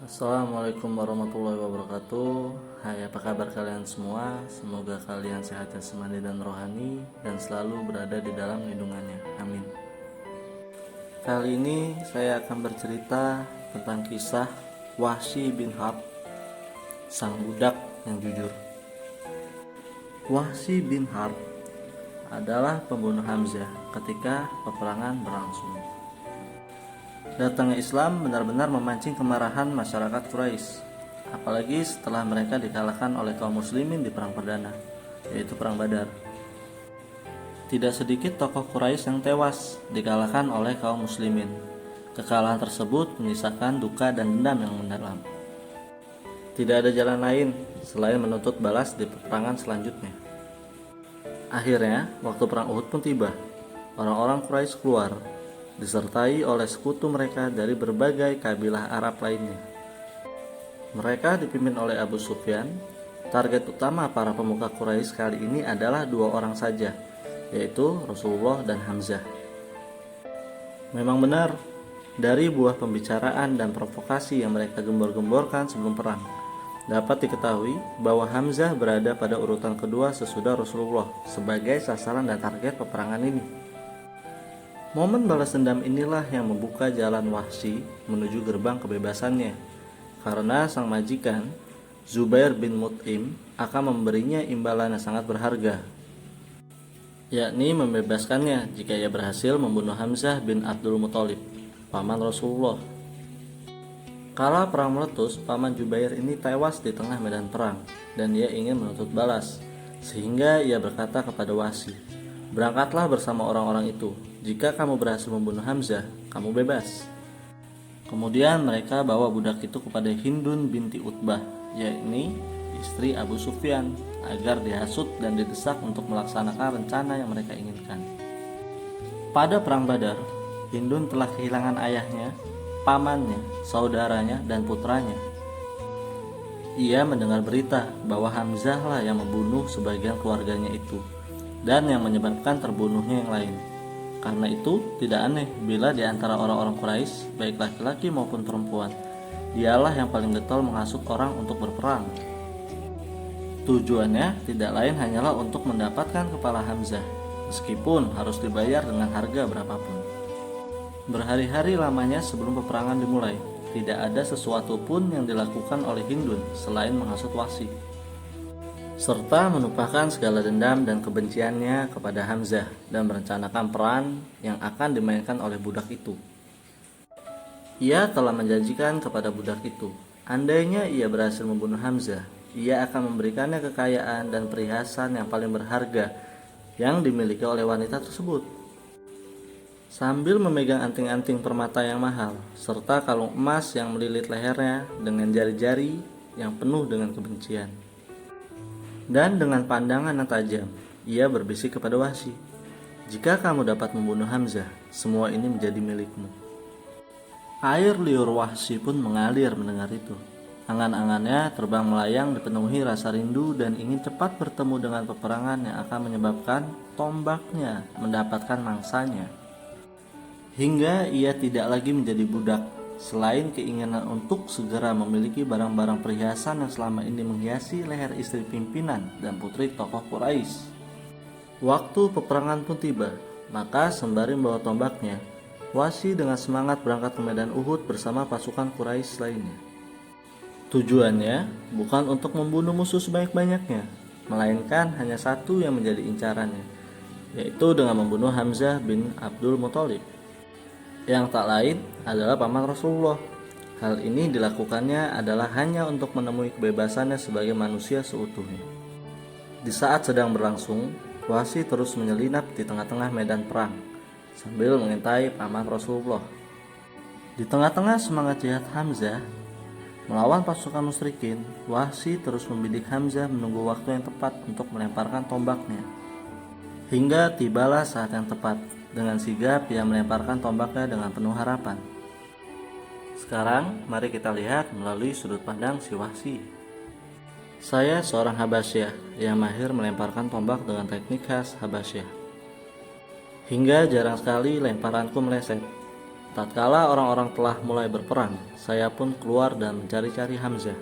Assalamualaikum warahmatullahi wabarakatuh. Hai, apa kabar kalian semua? Semoga kalian sehat jasmani dan rohani dan selalu berada di dalam lindungannya. Amin. Kali ini saya akan bercerita tentang kisah Wahsy bin Harb, sang budak yang jujur. Wahsy bin Harb adalah pembunuh Hamzah ketika peperangan berlangsung. Datangnya Islam benar-benar memancing kemarahan masyarakat Quraisy, apalagi setelah mereka dikalahkan oleh kaum muslimin di perang perdana, yaitu perang Badar. Tidak sedikit tokoh Quraisy yang tewas dikalahkan oleh kaum muslimin. Kekalahan tersebut menyisakan duka dan dendam yang mendalam. Tidak ada jalan lain selain menuntut balas di peperangan selanjutnya. Akhirnya, waktu perang Uhud pun tiba. Orang-orang Quraisy keluar disertai oleh sekutu mereka dari berbagai kabilah Arab lainnya. Mereka dipimpin oleh Abu Sufyan. Target utama para pemuka Quraisy kali ini adalah dua orang saja, yaitu Rasulullah dan Hamzah. Memang benar, dari buah pembicaraan dan provokasi yang mereka gembor-gemborkan sebelum perang, dapat diketahui bahwa Hamzah berada pada urutan kedua sesudah Rasulullah sebagai sasaran dan target peperangan ini. Momen balas dendam inilah yang membuka jalan Wahsy menuju gerbang kebebasannya, karena sang majikan Zubair bin Mut'im akan memberinya imbalan yang sangat berharga, yakni membebaskannya jika ia berhasil membunuh Hamzah bin Abdul Muthalib, paman Rasulullah. Kala perang meletus, paman Zubair ini tewas di tengah medan perang dan ia ingin menuntut balas, sehingga ia berkata kepada Wahsy, "Berangkatlah bersama orang-orang itu. Jika kamu berhasil membunuh Hamzah, kamu bebas." Kemudian mereka bawa budak itu kepada Hindun binti Utbah, yakni istri Abu Sufyan, agar dihasut dan didesak untuk melaksanakan rencana yang mereka inginkan. Pada perang Badar, Hindun telah kehilangan ayahnya, pamannya, saudaranya, dan putranya. Ia mendengar berita bahwa Hamzah lah yang membunuh sebagian keluarganya itu dan yang menyebabkan terbunuhnya yang lain. Karena itu, tidak aneh bila di antara orang-orang Quraisy, baik laki-laki maupun perempuan, dialah yang paling getol menghasut orang untuk berperang. Tujuannya tidak lain hanyalah untuk mendapatkan kepala Hamzah, meskipun harus dibayar dengan harga berapapun. Berhari-hari lamanya sebelum peperangan dimulai, tidak ada sesuatu pun yang dilakukan oleh Hindun selain menghasut Wahsy, serta menumpahkan segala dendam dan kebenciannya kepada Hamzah dan merencanakan peran yang akan dimainkan oleh budak itu. Ia telah menjanjikan kepada budak itu, andainya ia berhasil membunuh Hamzah, ia akan memberikannya kekayaan dan perhiasan yang paling berharga yang dimiliki oleh wanita tersebut, sambil memegang anting-anting permata yang mahal serta kalung emas yang melilit lehernya dengan jari-jari yang penuh dengan kebencian. Dan dengan pandangan yang tajam, ia berbisik kepada Wahsy, "Jika kamu dapat membunuh Hamzah, semua ini menjadi milikmu." Air liur Wahsy pun mengalir mendengar itu. Angan-angannya terbang melayang dipenuhi rasa rindu dan ingin cepat bertemu dengan peperangan yang akan menyebabkan tombaknya mendapatkan mangsanya. Hingga ia tidak lagi menjadi budak, selain keinginan untuk segera memiliki barang-barang perhiasan yang selama ini menghiasi leher istri pimpinan dan putri tokoh Quraisy. Waktu peperangan pun tiba, maka sembari membawa tombaknya, Wahsy dengan semangat berangkat ke medan Uhud bersama pasukan Quraisy lainnya. Tujuannya bukan untuk membunuh musuh sebanyak-banyaknya, melainkan hanya satu yang menjadi incarannya, yaitu dengan membunuh Hamzah bin Abdul Muthalib, yang tak lain adalah paman Rasulullah. Hal ini dilakukannya adalah hanya untuk menemui kebebasannya sebagai manusia seutuhnya. Di saat sedang berlangsung, Wahsy terus menyelinap di tengah-tengah medan perang sambil mengintai paman Rasulullah. Di tengah-tengah semangat jihad Hamzah melawan pasukan musyrikin, Wahsy terus membidik Hamzah menunggu waktu yang tepat untuk melemparkan tombaknya. Hingga tibalah saat yang tepat. Dengan sigap ia melemparkan tombaknya dengan penuh harapan. Sekarang mari kita lihat melalui sudut pandang si Wahsy. Saya seorang Habasyah yang mahir melemparkan tombak dengan teknik khas Habasyah. Hingga jarang sekali lemparanku meleset. Tatkala orang-orang telah mulai berperang, saya pun keluar dan mencari-cari Hamzah.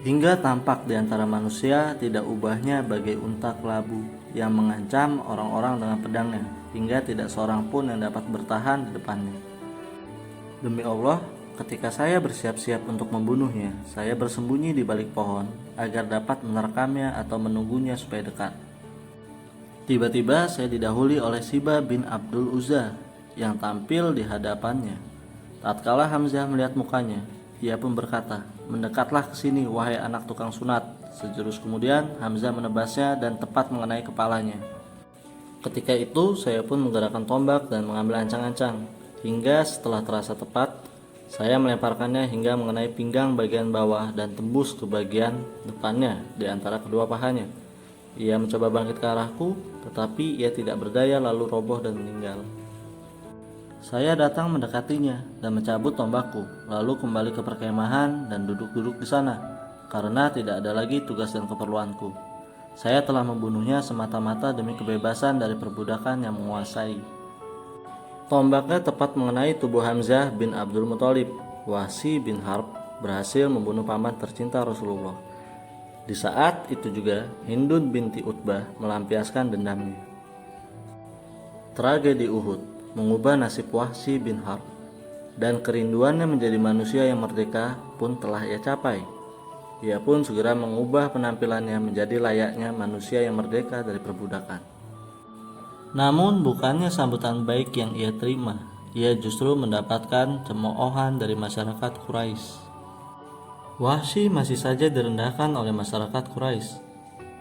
Hingga tampak di antara manusia tidak ubahnya bagai unta kelabu yang mengancam orang-orang dengan pedangnya, hingga tidak seorang pun yang dapat bertahan di depannya. Demi Allah, ketika saya bersiap-siap untuk membunuhnya, saya bersembunyi di balik pohon agar dapat menerekamnya atau menunggunya supaya dekat. Tiba-tiba saya didahului oleh Siba bin Abdul Uzza yang tampil di hadapannya. Tatkala Hamzah melihat mukanya, ia pun berkata, "Mendekatlah ke sini, wahai anak tukang sunat." Sejurus kemudian Hamzah menebasnya dan tepat mengenai kepalanya. Ketika itu saya pun menggerakkan tombak dan mengambil ancang-ancang, hingga setelah terasa tepat, saya melemparkannya hingga mengenai pinggang bagian bawah dan tembus ke bagian depannya di antara kedua pahanya. Ia mencoba bangkit ke arahku, tetapi ia tidak berdaya lalu roboh dan meninggal. Saya datang mendekatinya dan mencabut tombakku, lalu kembali ke perkemahan dan duduk-duduk di sana, karena tidak ada lagi tugas dan keperluanku. Saya telah membunuhnya semata-mata demi kebebasan dari perbudakan yang menguasai. Tombaknya tepat mengenai tubuh Hamzah bin Abdul Muthalib. Wahsy bin Harb berhasil membunuh paman tercinta Rasulullah. Di saat itu juga Hindun binti Utbah melampiaskan dendamnya. Tragedi Uhud mengubah nasib Wahsy bin Harb, dan kerinduannya menjadi manusia yang merdeka pun telah ia capai. Ia pun segera mengubah penampilannya menjadi layaknya manusia yang merdeka dari perbudakan. Namun bukannya sambutan baik yang ia terima, ia justru mendapatkan cemoohan dari masyarakat Quraisy. Wahsy masih saja direndahkan oleh masyarakat Quraisy.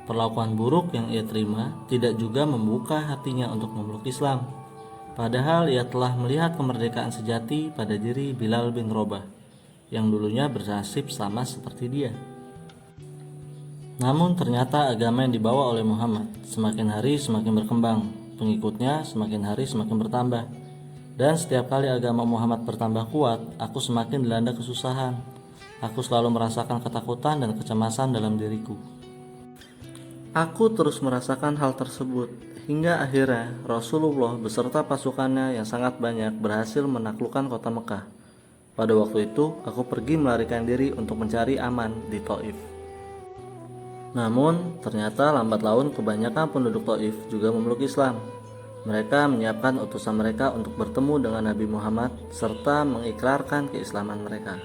Perlakuan buruk yang ia terima tidak juga membuka hatinya untuk memeluk Islam. Padahal ia telah melihat kemerdekaan sejati pada diri Bilal bin Rabah, yang dulunya bernasib sama seperti dia. Namun ternyata agama yang dibawa oleh Muhammad semakin hari semakin berkembang, pengikutnya semakin hari semakin bertambah. Dan setiap kali agama Muhammad bertambah kuat, aku semakin dilanda kesusahan. Aku selalu merasakan ketakutan dan kecemasan dalam diriku. Aku terus merasakan hal tersebut, hingga akhirnya Rasulullah beserta pasukannya yang sangat banyak berhasil menaklukkan kota Mekah. Pada waktu itu, aku pergi melarikan diri untuk mencari aman di Thaif. Namun, ternyata lambat laun kebanyakan penduduk Thaif juga memeluk Islam. Mereka menyiapkan utusan mereka untuk bertemu dengan Nabi Muhammad serta mengikrarkan keislaman mereka.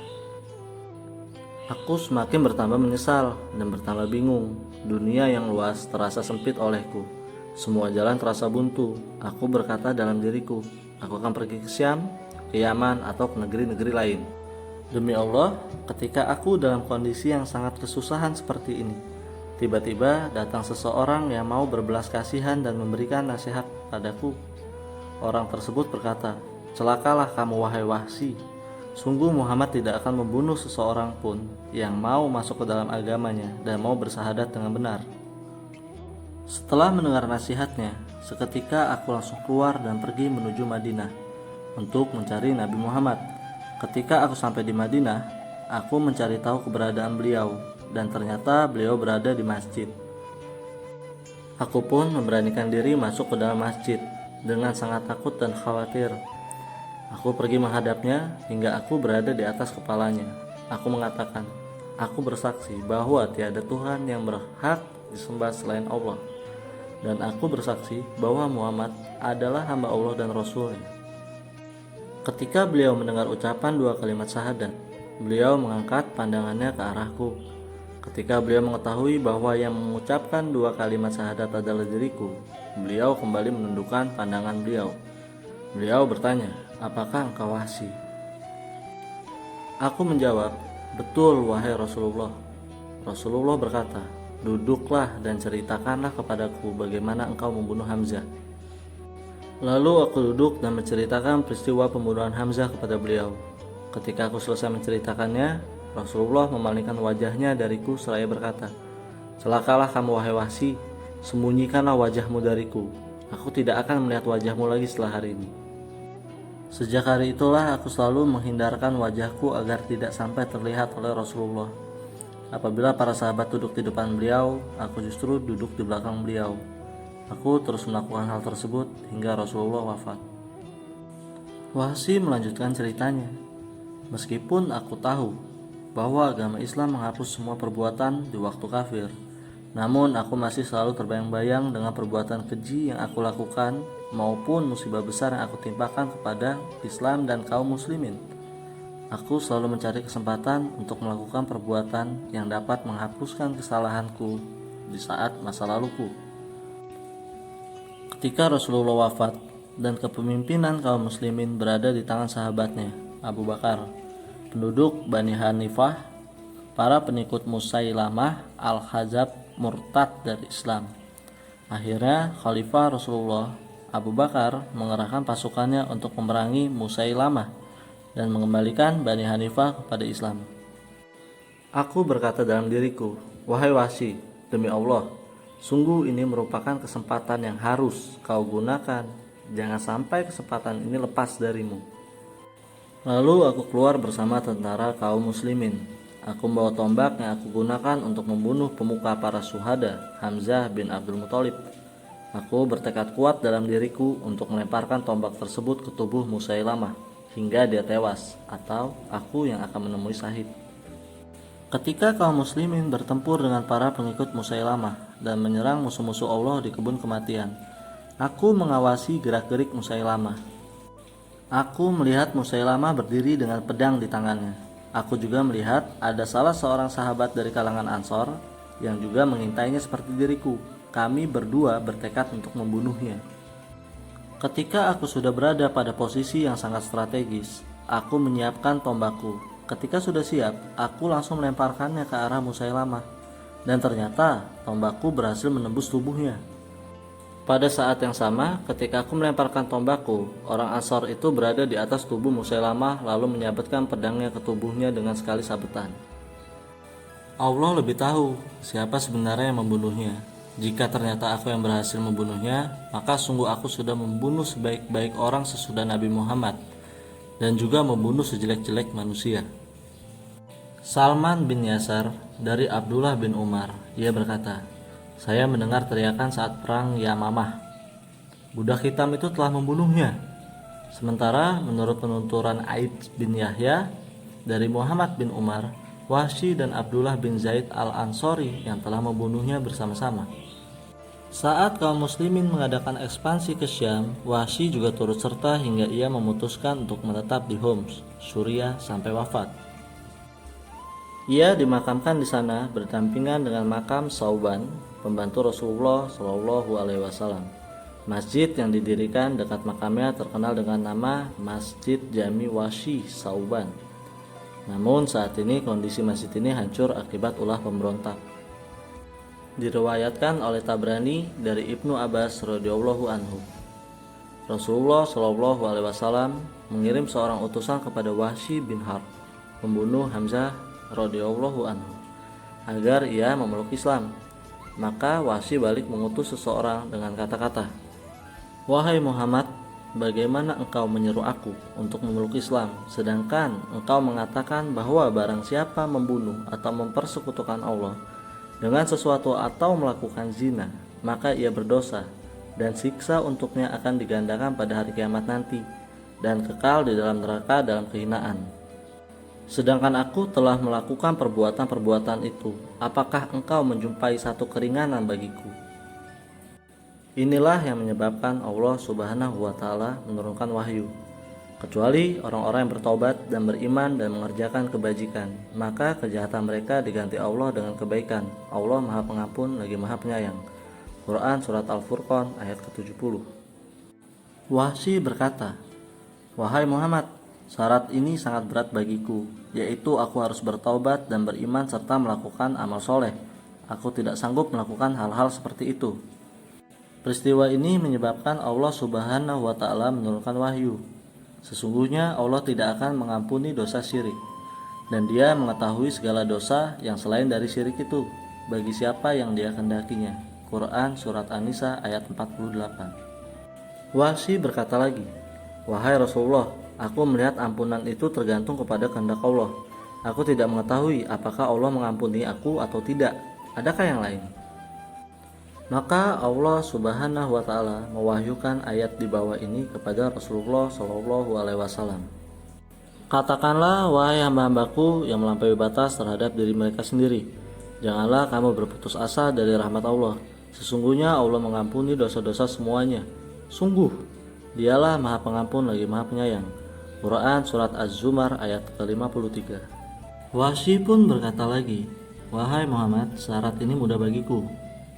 Aku semakin bertambah menyesal dan bertambah bingung. Dunia yang luas terasa sempit olehku. Semua jalan terasa buntu. Aku berkata dalam diriku, aku akan pergi ke Syam, ke Yaman, atau ke negeri-negeri lain. Demi Allah, ketika aku dalam kondisi yang sangat kesusahan seperti ini, tiba-tiba datang seseorang yang mau berbelas kasihan dan memberikan nasihat padaku. Orang tersebut berkata, "Celakalah kamu wahai Wahsy. Sungguh Muhammad tidak akan membunuh seseorang pun yang mau masuk ke dalam agamanya dan mau bersyahadat dengan benar." Setelah mendengar nasihatnya, seketika aku langsung keluar dan pergi menuju Madinah untuk mencari Nabi Muhammad. Ketika aku sampai di Madinah, aku mencari tahu keberadaan beliau, dan ternyata beliau berada di masjid. Aku pun memberanikan diri masuk ke dalam masjid dengan sangat takut dan khawatir. Aku pergi menghadapnya hingga aku berada di atas kepalanya. Aku mengatakan, "Aku bersaksi bahwa tiada Tuhan yang berhak disembah selain Allah, dan aku bersaksi bahwa Muhammad adalah hamba Allah dan Rasul-Nya." Ketika beliau mendengar ucapan dua kalimat syahadat, beliau mengangkat pandangannya ke arahku. Ketika beliau mengetahui bahwa yang mengucapkan dua kalimat syahadat adalah diriku, beliau kembali menundukkan pandangan beliau. Beliau bertanya, "Apakah engkau Wahsy?" Aku menjawab, "Betul wahai Rasulullah." Rasulullah berkata, "Duduklah dan ceritakanlah kepadaku bagaimana engkau membunuh Hamzah." Lalu aku duduk dan menceritakan peristiwa pembunuhan Hamzah kepada beliau. Ketika aku selesai menceritakannya, Rasulullah memalingkan wajahnya dariku seraya berkata, "Celakalah kamu wahai Wahsy, sembunyikanlah wajahmu dariku. Aku tidak akan melihat wajahmu lagi setelah hari ini." Sejak hari itulah aku selalu menghindarkan wajahku agar tidak sampai terlihat oleh Rasulullah. Apabila para sahabat duduk di depan beliau, aku justru duduk di belakang beliau. Aku terus melakukan hal tersebut hingga Rasulullah wafat. Wahsy melanjutkan ceritanya. Meskipun aku tahu bahwa agama Islam menghapus semua perbuatan di waktu kafir, namun aku masih selalu terbayang-bayang dengan perbuatan keji yang aku lakukan maupun musibah besar yang aku timpakan kepada Islam dan kaum muslimin. Aku selalu mencari kesempatan untuk melakukan perbuatan yang dapat menghapuskan kesalahanku di saat masa laluku. Ketika Rasulullah wafat dan kepemimpinan kaum muslimin berada di tangan sahabatnya, Abu Bakar, penduduk Bani Hanifah, para pengikut Musailamah al-Kadzab murtad dari Islam. Akhirnya Khalifah Rasulullah Abu Bakar mengerahkan pasukannya untuk memerangi Musailamah dan mengembalikan Bani Hanifah kepada Islam. Aku berkata dalam diriku, wahai Wahsy, demi Allah, sungguh ini merupakan kesempatan yang harus kau gunakan. Jangan sampai kesempatan ini lepas darimu. Lalu aku keluar bersama tentara kaum muslimin. Aku membawa tombak yang aku gunakan untuk membunuh pemuka para syuhada, Hamzah bin Abdul Muthalib. Aku bertekad kuat dalam diriku untuk melemparkan tombak tersebut ke tubuh Musailamah hingga dia tewas, atau aku yang akan menemui syahid. Ketika kaum muslimin bertempur dengan para pengikut Musailamah dan menyerang musuh-musuh Allah di kebun kematian, aku mengawasi gerak-gerik Musailamah. Aku melihat Musailamah berdiri dengan pedang di tangannya. Aku juga melihat ada salah seorang sahabat dari kalangan Ansor yang juga mengintainya seperti diriku. Kami berdua bertekad untuk membunuhnya. Ketika aku sudah berada pada posisi yang sangat strategis, aku menyiapkan tombakku. Ketika sudah siap, aku langsung melemparkannya ke arah Musailamah. Dan ternyata tombakku berhasil menembus tubuhnya. Pada saat yang sama, ketika aku melemparkan tombakku, orang Ansor itu berada di atas tubuh Musailamah lalu menyabetkan pedangnya ke tubuhnya dengan sekali sabetan. Allah lebih tahu siapa sebenarnya yang membunuhnya. Jika ternyata aku yang berhasil membunuhnya, maka sungguh aku sudah membunuh sebaik-baik orang sesudah Nabi Muhammad dan juga membunuh sejelek-jelek manusia. Salman bin Yasar dari Abdullah bin Umar, ia berkata, saya mendengar teriakan saat perang Yamamah. Budak hitam itu telah membunuhnya. Sementara menurut penuturan Aid bin Yahya dari Muhammad bin Umar, Wahsy dan Abdullah bin Zaid al-Ansori yang telah membunuhnya bersama-sama. Saat kaum muslimin mengadakan ekspansi ke Syam, Wahsy juga turut serta hingga ia memutuskan untuk menetap di Homs, Suriah sampai wafat. Ia dimakamkan di sana berdampingan dengan makam Sauban, pembantu Rasulullah Shallallahu Alaihi Wasallam. Masjid yang didirikan dekat makamnya terkenal dengan nama Masjid Jami Wahsy Sauban. Namun saat ini kondisi masjid ini hancur akibat ulah pemberontak. Diriwayatkan oleh Tabrani dari Ibnu Abbas radhiyallahu anhu, Rasulullah Shallallahu Alaihi Wasallam mengirim seorang utusan kepada Wahsy bin Harb, pembunuh Hamzah radhiyallahu anhu, agar ia memeluk Islam. Maka Wahsy balik mengutus seseorang dengan kata-kata, wahai Muhammad, bagaimana engkau menyeru aku untuk memeluk Islam, sedangkan engkau mengatakan bahwa barang siapa membunuh atau mempersekutukan Allah dengan sesuatu atau melakukan zina, maka ia berdosa dan siksa untuknya akan digandakan pada hari kiamat nanti dan kekal di dalam neraka dalam kehinaan. Sedangkan aku telah melakukan perbuatan-perbuatan itu, apakah engkau menjumpai satu keringanan bagiku? Inilah yang menyebabkan Allah Subhanahu wa Ta'ala menurunkan wahyu. Kecuali orang-orang yang bertobat dan beriman dan mengerjakan kebajikan, maka kejahatan mereka diganti Allah dengan kebaikan. Allah Maha Pengampun lagi Maha Penyayang. Quran Surat Al-Furqan ayat ke-70. Wahsy berkata, wahai Muhammad, syarat ini sangat berat bagiku, yaitu aku harus bertaubat dan beriman serta melakukan amal soleh. Aku tidak sanggup melakukan hal-hal seperti itu. Peristiwa ini menyebabkan Allah Subhanahu wa Ta'ala menurunkan wahyu. Sesungguhnya Allah tidak akan mengampuni dosa syirik, dan Dia mengetahui segala dosa yang selain dari syirik itu bagi siapa yang Dia kehendakinya. Quran Surat An-Nisa ayat 48. Wahsy berkata lagi, wahai Rasulullah, aku melihat ampunan itu tergantung kepada kehendak Allah. Aku tidak mengetahui apakah Allah mengampuni aku atau tidak. Adakah yang lain? Maka Allah Subhanahu wa taala mewahyukan ayat di bawah ini kepada Rasulullah Shallallahu alaihi wasallam. Katakanlah, wahai hamba-hambaku yang melampaui batas terhadap diri mereka sendiri, janganlah kamu berputus asa dari rahmat Allah. Sesungguhnya Allah mengampuni dosa-dosa semuanya. Sungguh, Dialah Maha Pengampun lagi Maha Penyayang. Quran Surat Az-Zumar ayat ke-53. Wahsy pun berkata lagi, wahai Muhammad, syarat ini mudah bagiku.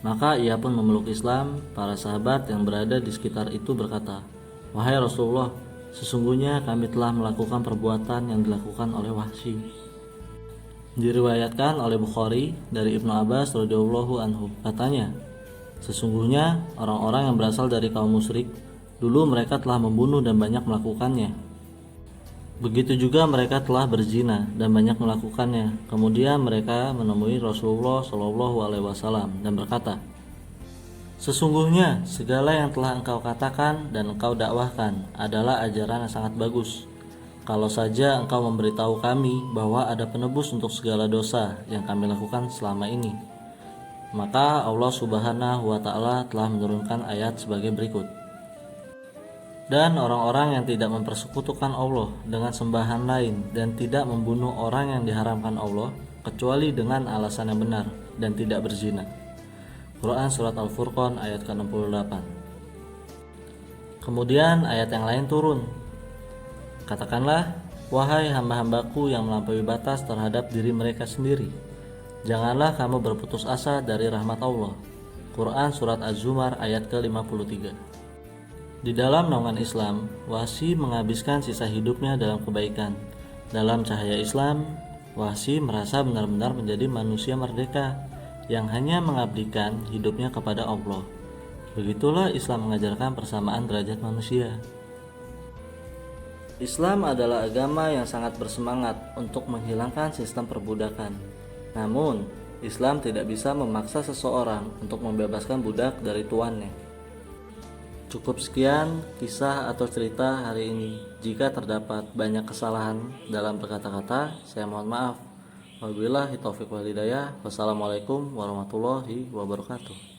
Maka ia pun memeluk Islam. Para sahabat yang berada di sekitar itu berkata, wahai Rasulullah, sesungguhnya kami telah melakukan perbuatan yang dilakukan oleh Wahsy. Diriwayatkan oleh Bukhari dari Ibnu Abbas radhiyallahu anhu, katanya, sesungguhnya orang-orang yang berasal dari kaum musyrik, dulu mereka telah membunuh dan banyak melakukannya. Begitu juga mereka telah berzina dan banyak melakukannya. Kemudian mereka menemui Rasulullah Shallallahu alaihi wasallam dan berkata, sesungguhnya segala yang telah engkau katakan dan engkau dakwahkan adalah ajaran yang sangat bagus. Kalau saja engkau memberitahu kami bahwa ada penebus untuk segala dosa yang kami lakukan selama ini. Maka Allah Subhanahu wa taala telah menurunkan ayat sebagai berikut. Dan orang-orang yang tidak mempersekutukan Allah dengan sembahan lain dan tidak membunuh orang yang diharamkan Allah kecuali dengan alasan yang benar dan tidak berzina. Quran Surat Al-Furqan ayat ke-68. Kemudian ayat yang lain turun. Katakanlah, wahai hamba-hambaku yang melampaui batas terhadap diri mereka sendiri, janganlah kamu berputus asa dari rahmat Allah. Quran Surat Az-Zumar ayat ke-53. Di dalam naungan Islam, Wahsy menghabiskan sisa hidupnya dalam kebaikan. Dalam cahaya Islam, Wahsy merasa benar-benar menjadi manusia merdeka yang hanya mengabdikan hidupnya kepada Allah. Begitulah Islam mengajarkan persamaan derajat manusia. Islam adalah agama yang sangat bersemangat untuk menghilangkan sistem perbudakan. Namun, Islam tidak bisa memaksa seseorang untuk membebaskan budak dari tuannya. Cukup sekian kisah atau cerita hari ini. Jika terdapat banyak kesalahan dalam berkata-kata, saya mohon maaf. Wabillahi taufiq wal hidayah. Wassalamualaikum warahmatullahi wabarakatuh.